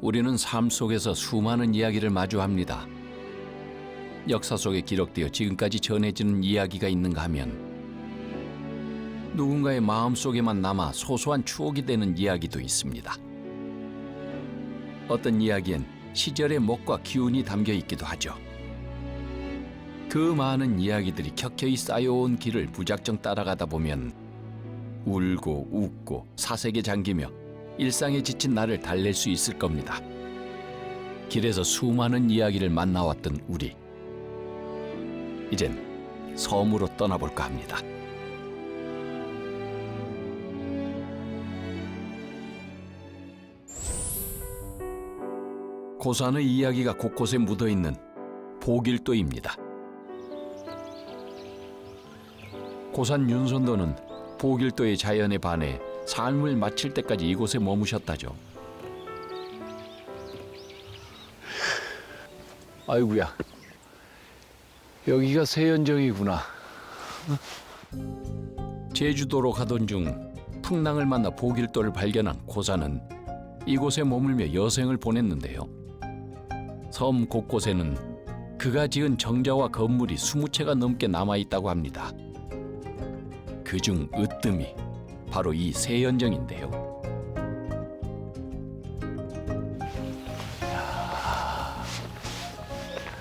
우리는 삶 속에서 수많은 이야기를 마주합니다. 역사 속에 기록되어 지금까지 전해지는 이야기가 있는가 하면 누군가의 마음속에만 남아 소소한 추억이 되는 이야기도 있습니다. 어떤 이야기엔 시절의 먹과 기운이 담겨 있기도 하죠. 그 많은 이야기들이 켜켜이 쌓여온 길을 무작정 따라가다 보면 울고 웃고 사색에 잠기며 일상에 지친 나를 달랠 수 있을 겁니다. 길에서 수많은 이야기를 만나왔던 우리, 이젠 섬으로 떠나볼까 합니다. 고산의 이야기가 곳곳에 묻어있는 보길도입니다. 고산 윤선도는 보길도의 자연에 반해 삶을 마칠 때까지 이곳에 머무셨다죠. 아이고야, 여기가 세연정이구나. 제주도로 가던 중 풍랑을 만나 보길도를 발견한 고산은 이곳에 머물며 여생을 보냈는데요. 섬 곳곳에는 그가 지은 정자와 건물이 20채가 넘게 남아있다고 합니다. 그중 으뜸이 바로 이 세연정인데요.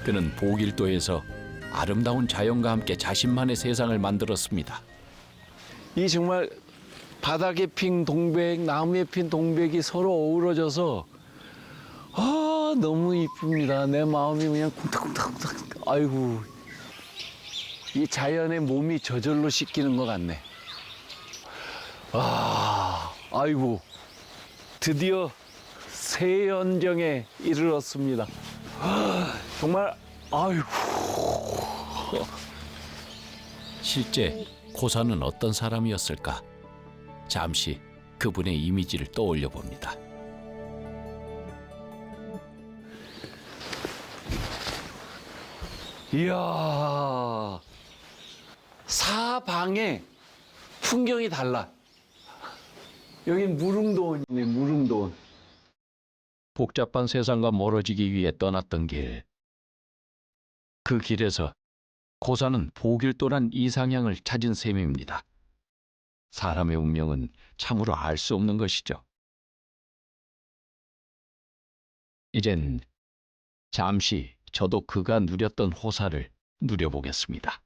그는 보길도에서 아름다운 자연과 함께 자신만의 세상을 만들었습니다. 이 정말 바닥에 핀 동백, 나무에 핀 동백이 서로 어우러져서 너무 이쁩니다. 내 마음이 그냥 쿵닥쿵닥쿵닥. 아이고, 이 자연의 몸이 저절로 씻기는 것 같네. 아이고, 드디어 세연정에 이르렀습니다. 정말 아이고. 실제 고산은 어떤 사람이었을까? 잠시 그분의 이미지를 떠올려 봅니다. 이야, 사방에 풍경이 달라. 여긴 무릉도원이네, 무릉도원. 복잡한 세상과 멀어지기 위해 떠났던 길. 그 길에서 고산은 보길도란 이상향을 찾은 셈입니다. 사람의 운명은 참으로 알 수 없는 것이죠. 이젠 잠시 저도 그가 누렸던 호사를 누려보겠습니다.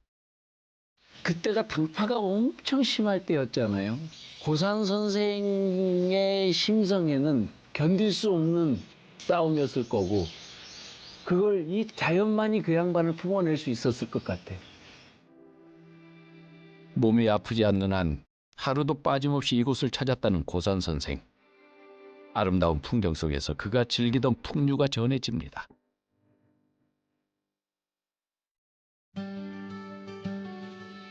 그때가 당파가 엄청 심할 때였잖아요. 고산 선생의 심성에는 견딜 수 없는 싸움이었을 거고, 그걸 이 자연만이 그 양반을 품어낼 수 있었을 것 같아. 몸이 아프지 않는 한 하루도 빠짐없이 이곳을 찾았다는 고산 선생. 아름다운 풍경 속에서 그가 즐기던 풍류가 전해집니다.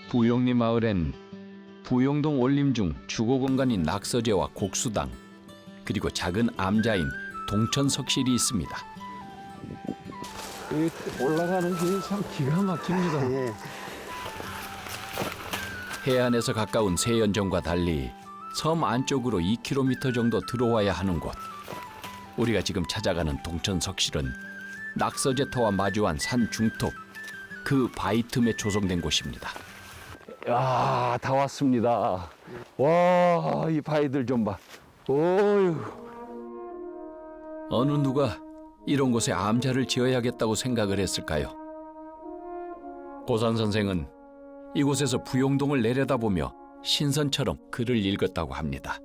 부용리 마을엔 부용동 올림중 주거공간인 낙서제와 곡수당, 그리고 작은 암자인 동천석실이 있습니다. 올라가는 길이 참 기가 막힙니다. 예. 해안에서 가까운 세연정과 달리 섬 안쪽으로 2km 정도 들어와야 하는 곳. 우리가 지금 찾아가는 동천석실은 낙서제터와 마주한 산 중턱, 그 바위 틈에 조성된 곳입니다. 야, 다 왔습니다. 와, 이 바위들 좀 봐. 오유. 어느 누가 이런 곳에 암자를 지어야겠다고 생각을 했을까요? 고산 선생은 이곳에서 부용동을 내려다보며 신선처럼 글을 읽었다고 합니다.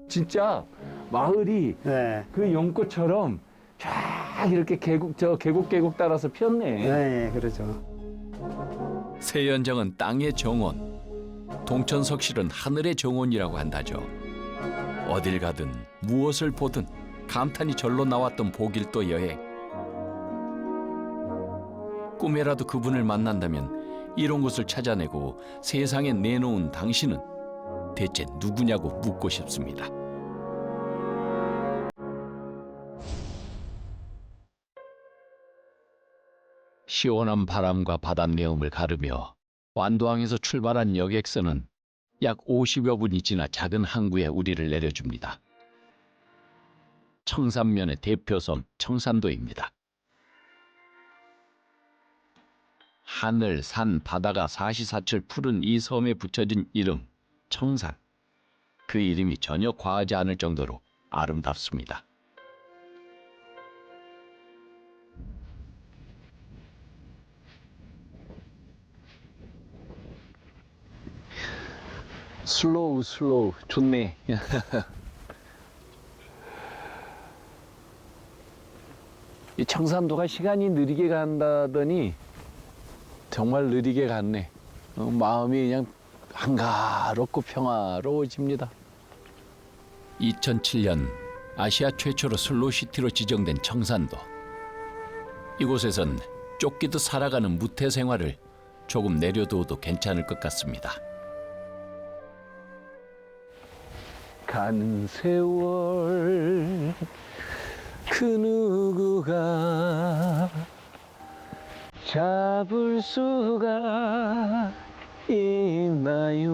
진짜 마을이 네. 그 연꽃처럼 쫙 이렇게 계곡 따라서 폈네. 네, 그러죠. 세연정은 땅의 정원, 동천석실은 하늘의 정원이라고 한다죠. 어딜 가든 무엇을 보든 감탄이 절로 나왔던 보길도 여행. 꿈에라도 그분을 만난다면 이런 곳을 찾아내고 세상에 내놓은 당신은 대체 누구냐고 묻고 싶습니다. 시원한 바람과 바닷내음을 가르며 완도항에서 출발한 여객선은 약 50여 분이 지나 작은 항구에 우리를 내려줍니다. 청산면의 대표섬 청산도입니다. 하늘, 산, 바다가 사시사철 푸른 이 섬에 붙여진 이름 청산. 그 이름이 전혀 과하지 않을 정도로 아름답습니다. 슬로우 좋네. 이 청산도가 시간이 느리게 간다더니 정말 느리게 갔네. 마음이 그냥 한가롭고 평화로워집니다. 2007년 아시아 최초로 슬로시티로 지정된 청산도. 이곳에선 쫓기듯 살아가는 무태 생활을 조금 내려두어도 괜찮을 것 같습니다. 가는 세월 그 누구가 잡을 수가 있나요?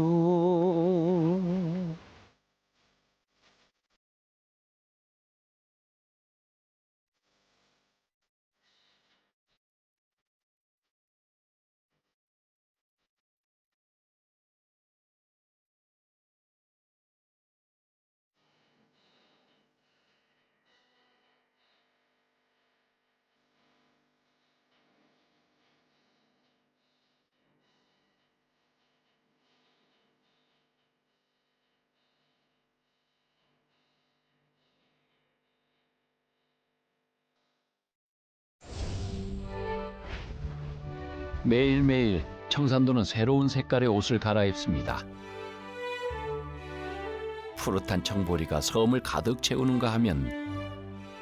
매일매일 청산도는 새로운 색깔의 옷을 갈아입습니다. 푸릇한 청보리가 섬을 가득 채우는가 하면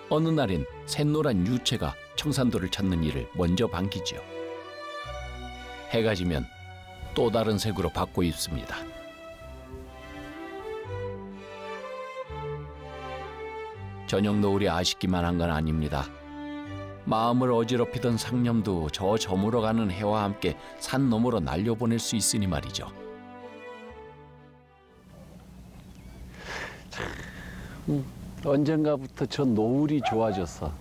어느 날엔 샛노란 유채가 청산도를 찾는 이를 먼저 반기죠. 해가 지면 또 다른 색으로 바꿔 입습니다. 저녁 노을이 아쉽기만 한 건 아닙니다. 마음을 어지럽히던 상념도 저 저물어가는 해와 함께 산 너머로 날려보낼 수 있으니 말이죠. 언젠가부터 저 노을이 좋아졌어.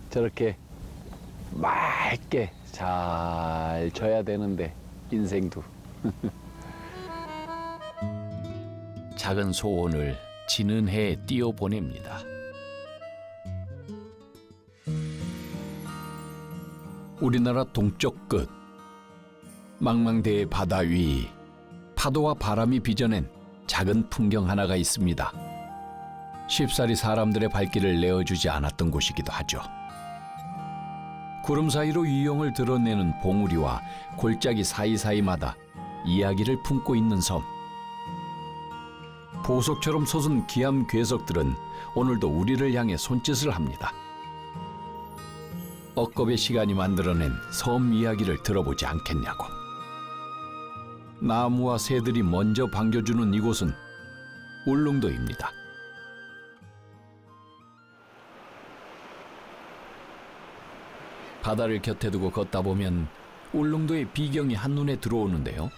저렇게 맑게 잘 져야 되는데 인생도. 작은 소원을 지는 해에 띄워보냅니다. 우리나라 동쪽 끝 망망대해 바다 위 파도와 바람이 빚어낸 작은 풍경 하나가 있습니다. 쉽사리 사람들의 발길을 내어주지 않았던 곳이기도 하죠. 구름 사이로 유형을 드러내는 봉우리와 골짜기 사이사이마다 이야기를 품고 있는 섬. 보석처럼 솟은 기암 괴석들은 오늘도 우리를 향해 손짓을 합니다. 억겁의 시간이 만들어낸 섬 이야기를 들어보지 않겠냐고. 나무와 새들이 먼저 반겨주는 이곳은 울릉도입니다. 바다를 곁에 두고 걷다 보면 울릉도의 비경이 한눈에 들어오는데요.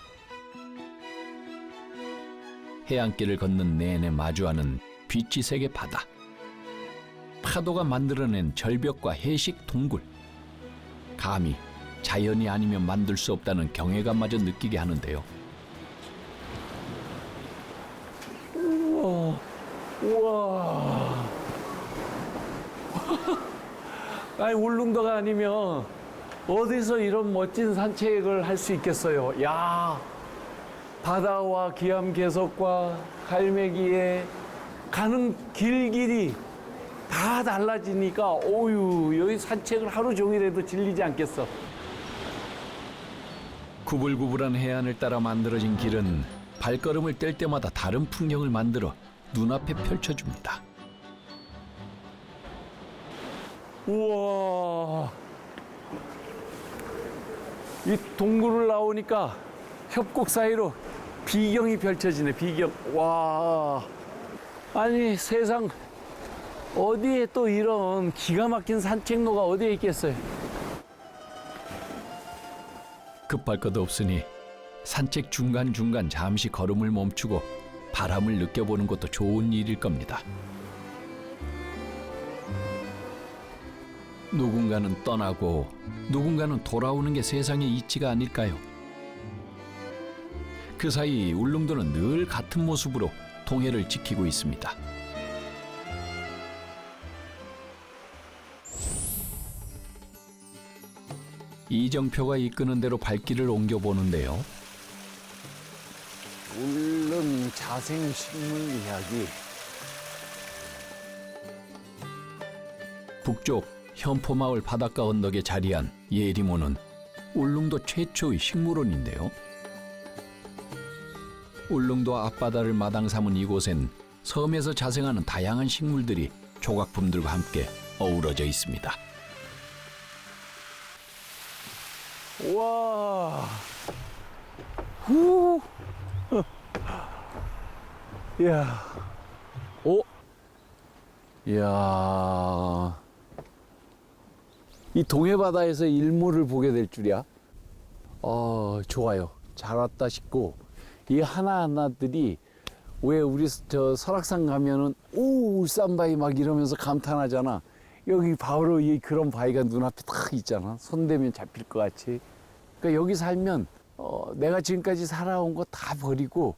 해안길을 걷는 내내 마주하는 빛지색의 바다. 파도가 만들어낸 절벽과 해식 동굴. 감히 자연이 아니면 만들 수 없다는 경외감마저 느끼게 하는데요. 우와. 아니, 울릉도가 아니면 어디서 이런 멋진 산책을 할 수 있겠어요. 야, 바다와 기암 괴석과 갈매기에 가는 길길이 다 달라지니까 오유, 여기 산책을 하루 종일 해도 질리지 않겠어. 구불구불한 해안을 따라 만들어진 길은 발걸음을 뗄 때마다 다른 풍경을 만들어 눈앞에 펼쳐줍니다. 우와. 이 동굴을 나오니까 협곡 사이로 비경이 펼쳐지네, 비경. 와. 아니, 세상 어디에 또 이런 기가 막힌 산책로가 어디에 있겠어요? 급할 것도 없으니 산책 중간중간 잠시 걸음을 멈추고 바람을 느껴보는 것도 좋은 일일 겁니다. 누군가는 떠나고 누군가는 돌아오는 게 세상의 이치가 아닐까요? 그 사이 울릉도는 늘 같은 모습으로 통해를 지키고 있습니다. 이정표가 이끄는 대로 발길을 옮겨보는데요. 울릉 자생식물 이야기. 북쪽 현포마을 바닷가 언덕에 자리한 예리모는 울릉도 최초의 식물원인데요. 울릉도 앞바다를 마당 삼은 이곳엔 섬에서 자생하는 다양한 식물들이 조각품들과 함께 어우러져 있습니다. 와, 후, 이야, 오, 이야, 이 동해바다에서 일몰을 보게 될 줄이야. 좋아요. 잘 왔다 싶고, 이 하나하나들이 왜 우리 저 설악산 가면은 오 울산바위 막 이러면서 감탄하잖아. 여기 바로 이 그런 바위가 눈앞에 딱 있잖아. 손 대면 잡힐 것 같이. 그러니까 여기 살면 내가 지금까지 살아온 거 다 버리고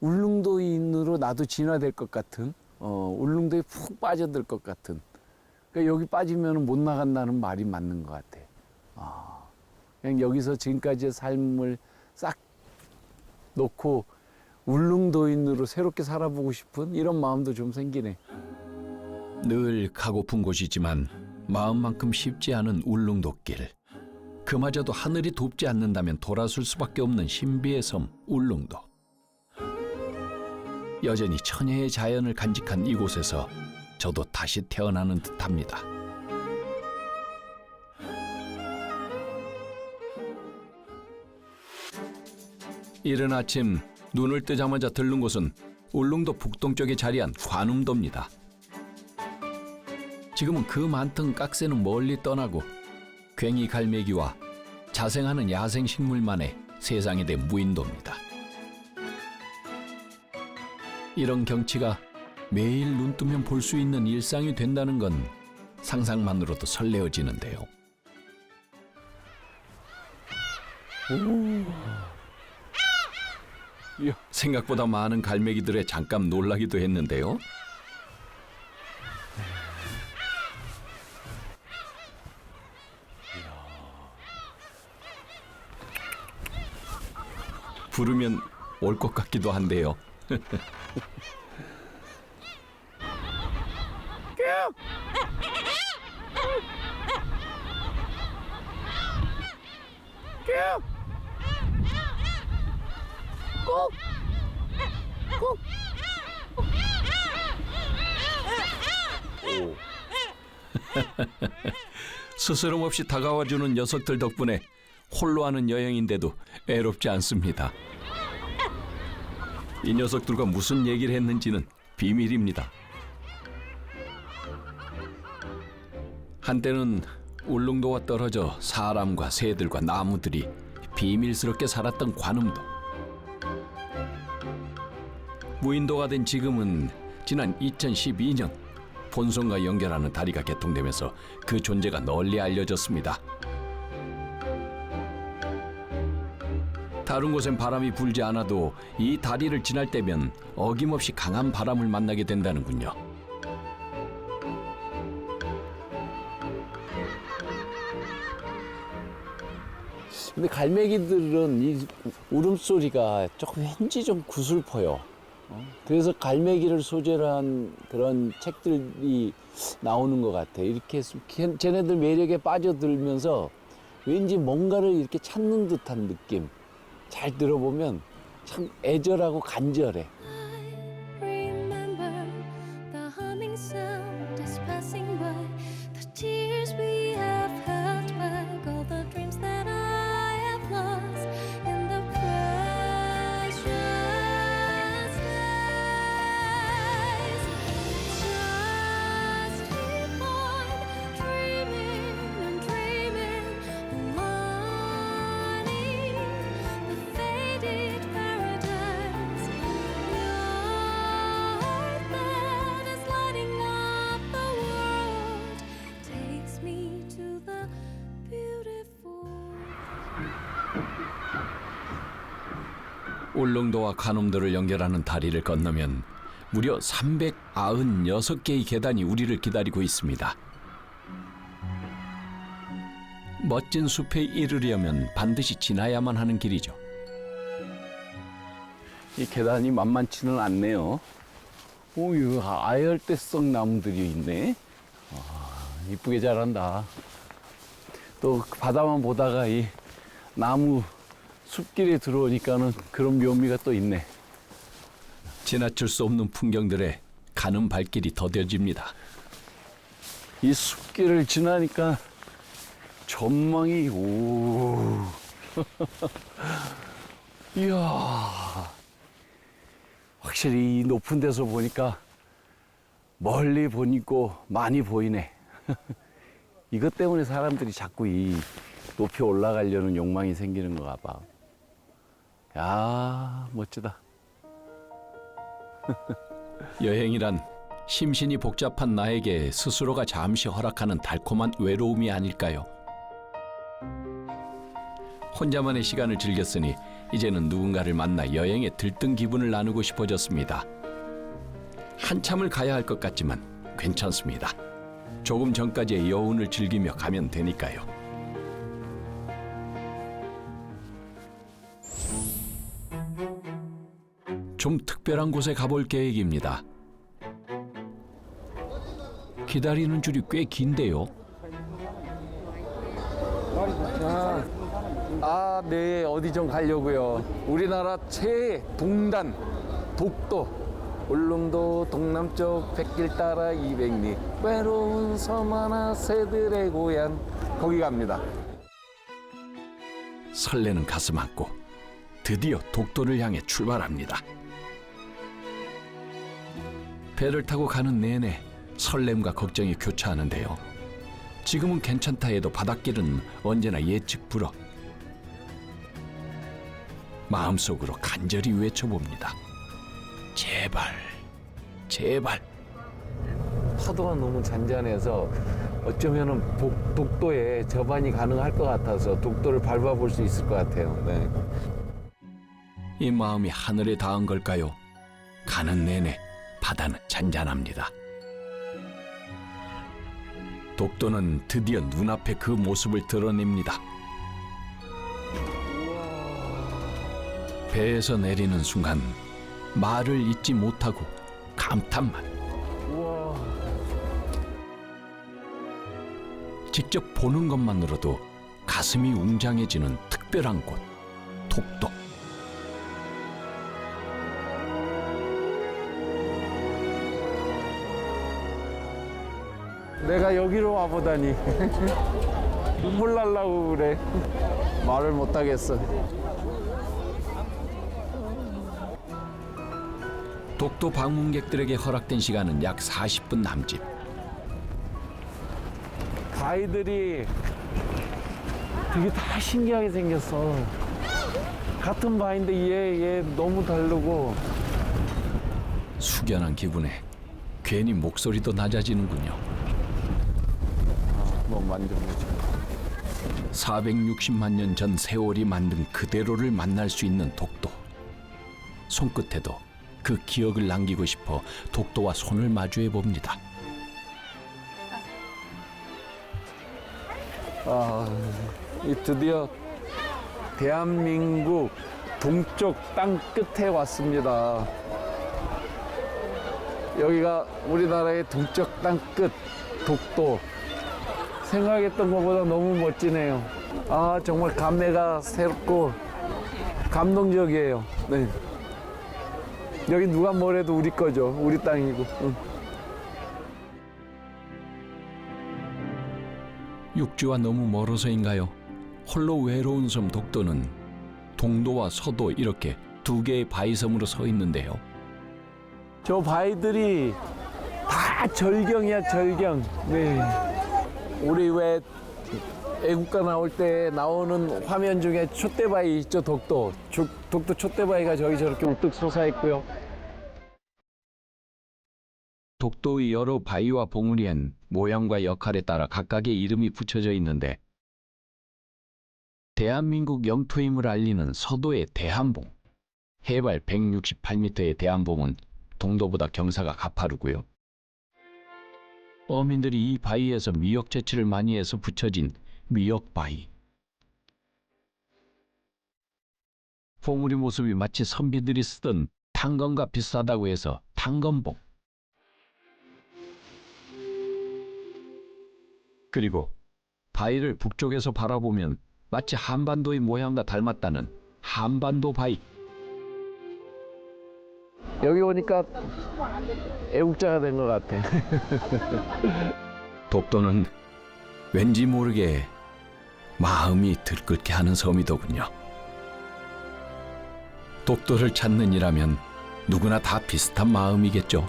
울릉도인으로 나도 진화될 것 같은, 울릉도에 푹 빠져들 것 같은. 그러니까 여기 빠지면 못 나간다는 말이 맞는 것 같아. 그냥 여기서 지금까지의 삶을 싹 놓고 울릉도인으로 새롭게 살아보고 싶은 이런 마음도 좀 생기네. 늘 가고픈 곳이지만 마음만큼 쉽지 않은 울릉도길. 그마저도 하늘이 돕지 않는다면 돌아설 수밖에 없는 신비의 섬 울릉도. 여전히 천혜의 자연을 간직한 이곳에서 저도 다시 태어나는 듯합니다. 이른 아침 눈을 뜨자마자 들른 곳은 울릉도 북동쪽에 자리한 관음도입니다. 지금은 그 많던 깍새는 멀리 떠나고 괭이 갈매기와 자생하는 야생식물만의 세상이 된 무인도입니다. 이런 경치가 매일 눈 뜨면 볼 수 있는 일상이 된다는 건 상상만으로도 설레어지는데요. 생각보다 많은 갈매기들에 잠깐 놀라기도 했는데요. 부르면 올 것 같기도 한데요. 스스럼 없이 다가와주는 녀석들 덕분에 홀로 하는 여행인데도 애롭지 않습니다. 이 녀석들과 무슨 얘기를 했는지는 비밀입니다. 한때는 울릉도와 떨어져 사람과 새들과 나무들이 비밀스럽게 살았던 관음도. 무인도가 된 지금은 지난 2012년 본선과 연결하는 다리가 개통되면서 그 존재가 널리 알려졌습니다. 다른 곳엔 바람이 불지 않아도 이 다리를 지날 때면 어김없이 강한 바람을 만나게 된다는군요. 근데 갈매기들은 이 울음소리가 조금 왠지 좀 구슬퍼요. 그래서 갈매기를 소재로 한 그런 책들이 나오는 것 같아. 이렇게 쟤네들 매력에 빠져들면서 왠지 뭔가를 이렇게 찾는 듯한 느낌. 잘 들어보면 참 애절하고 간절해. Remember the humming sound is passing by, the tears we have held back, all the dreams that I have lost in the precious days. Just keep on dreaming and dreaming, wanting the faded paradise. 울릉도와 간음도를 연결하는 다리를 건너면 무려 396개의 계단이 우리를 기다리고 있습니다. 멋진 숲에 이르려면 반드시 지나야만 하는 길이죠. 이 계단이 만만치는 않네요. 오, 이거 아열대성 나무들이 있네. 이쁘게 자란다. 또 바다만 보다가 이 나무 숲길에 들어오니까는 그런 묘미가 또 있네. 지나칠 수 없는 풍경들에 가는 발길이 더뎌집니다. 이 숲길을 지나니까 전망이 오. 이야. 확실히 이 높은 데서 보니까 멀리 보이고 많이 보이네. 이것 때문에 사람들이 자꾸 이 높이 올라가려는 욕망이 생기는 거가 봐. 야, 멋지다. 여행이란 심신이 복잡한 나에게 스스로가 잠시 허락하는 달콤한 외로움이 아닐까요? 혼자만의 시간을 즐겼으니 이제는 누군가를 만나 여행에 들뜬 기분을 나누고 싶어졌습니다. 한참을 가야 할 것 같지만 괜찮습니다. 조금 전까지의 여운을 즐기며 가면 되니까요. 좀 특별한 곳에 가볼 계획입니다. 기다리는 줄이 꽤 긴데요. 네, 어디 좀 가려고요. 우리나라 최애 동단, 독도, 울릉도 동남쪽 백길 따라 200리, 외로운 섬 하나 새들의 고향, 거기 갑니다. 설레는 가슴 안고 드디어 독도를 향해 출발합니다. 배를 타고 가는 내내 설렘과 걱정이 교차하는데요. 지금은 괜찮다 해도 바닷길은 언제나 예측 불허. 마음속으로 간절히 외쳐봅니다. 제발, 제발. 파도가 너무 잔잔해서 어쩌면은 독도에 접안이 가능할 것 같아서 독도를 밟아볼 수 있을 것 같아요. 네. 이 마음이 하늘에 닿은 걸까요? 가는 내내 바다는 잔잔합니다. 독도는 드디어 눈앞에 그 모습을 드러냅니다. 배에서 내리는 순간 말을 잇지 못하고 감탄만. 우와. 직접 보는 것만으로도 가슴이 웅장해지는 특별한 곳, 독도. 내가 여기로 와보다니 눈물 날라고 그래. 말을 못하겠어. 독도 방문객들에게 허락된 시간은 약 40분 남짓. 바위들이 되게 다 신기하게 생겼어. 같은 바위인데 얘 너무 다르고. 숙연한 기분에 괜히 목소리도 낮아지는군요. 한번 만져보자. 460만 년 전 세월이 만든 그대로를 만날 수 있는 독도. 손끝에도 그 기억을 남기고 싶어 독도와 손을 마주해 봅니다. 드디어 대한민국 동쪽 땅 끝에 왔습니다. 여기가 우리나라의 동쪽 땅 끝, 독도. 생각했던 것보다 너무 멋지네요. 정말 감회가 새롭고 감동적이에요. 네. 여기 누가 뭐래도 우리 거죠. 우리 땅이고. 육지와 너무 멀어서인가요? 홀로 외로운 섬 독도는 동도와 서도 이렇게 두 개의 바위섬으로 서 있는데요. 저 바위들이 다 절경이야, 절경. 네. 우리 왜 애국가 나올 때 나오는 화면 중에 촛대바위 있죠, 독도. 독도 촛대바위가 저기 저렇게 우뚝 솟아 있고요. 독도의 여러 바위와 봉우리엔 모양과 역할에 따라 각각의 이름이 붙여져 있는데 대한민국 영토임을 알리는 서도의 대한봉, 해발 168m의 대암봉은 동도보다 경사가 가파르고요. 어민들이 이 바위에서 미역 채취를 많이 해서 붙여진 미역바위. 봉우리 모습이 마치 선비들이 쓰던 탄건과 비슷하다고 해서 탄건봉. 그리고 바위를 북쪽에서 바라보면 마치 한반도의 모양과 닮았다는 한반도 바위. 여기 오니까 애국자가 된 것 같아. 독도는 왠지 모르게 마음이 들끓게 하는 섬이더군요. 독도를 찾는 이라면 누구나 다 비슷한 마음이겠죠.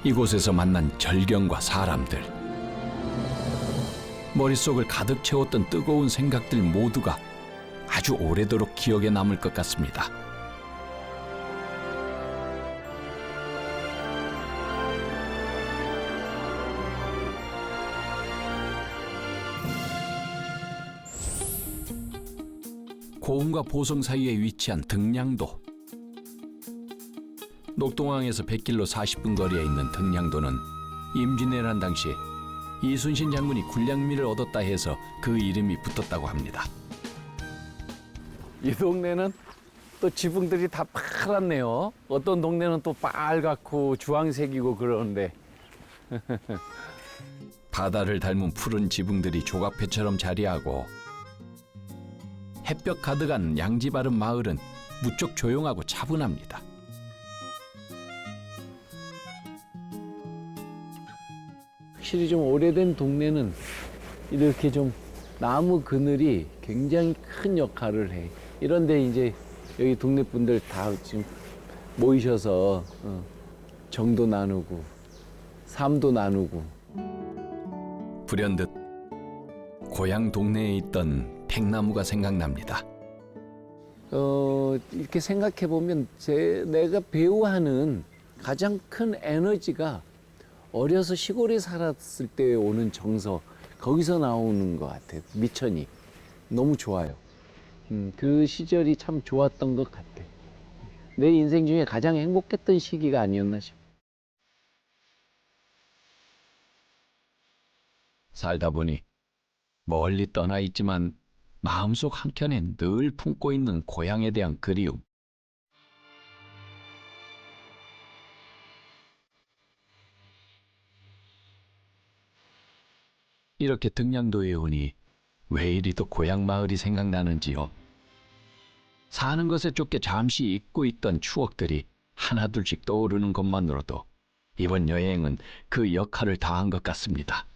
이곳에서 만난 절경과 사람들, 머릿속을 가득 채웠던 뜨거운 생각들 모두가 아주 오래도록 기억에 남을 것 같습니다. 고흥과 보성 사이에 위치한 등량도. 녹동항에서 100길로 40분 거리에 있는 등량도는 임진왜란 당시에 이순신 장군이 군량미를 얻었다 해서 그 이름이 붙었다고 합니다. 이 동네는 또 지붕들이 다 파랗네요. 어떤 동네는 또 빨갛고 주황색이고 그러는데. 바다를 닮은 푸른 지붕들이 조각배처럼 자리하고 햇볕 가득한 양지 바른 마을은 무척 조용하고 차분합니다. 확실히 좀 오래된 동네는 이렇게 좀 나무 그늘이 굉장히 큰 역할을 해. 이런데 이제 여기 동네 분들 다 지금 모이셔서 정도 나누고 삶도 나누고. 불현듯 고향 동네에 있던 팽나무가 생각납니다. 이렇게 생각해 보면 내가 배우하는 가장 큰 에너지가 어려서 시골에 살았을 때 오는 정서, 거기서 나오는 것 같아요. 미천이 너무 좋아요. 그 시절이 참 좋았던 것 같아. 내 인생 중에 가장 행복했던 시기가 아니었나 싶어. 살다 보니 멀리 떠나 있지만 마음속 한켠엔 늘 품고 있는 고향에 대한 그리움. 이렇게 등량도에 오니 왜 이리도 고향 마을이 생각나는지요. 사는 것에 쫓겨 잠시 잊고 있던 추억들이 하나둘씩 떠오르는 것만으로도 이번 여행은 그 역할을 다한 것 같습니다.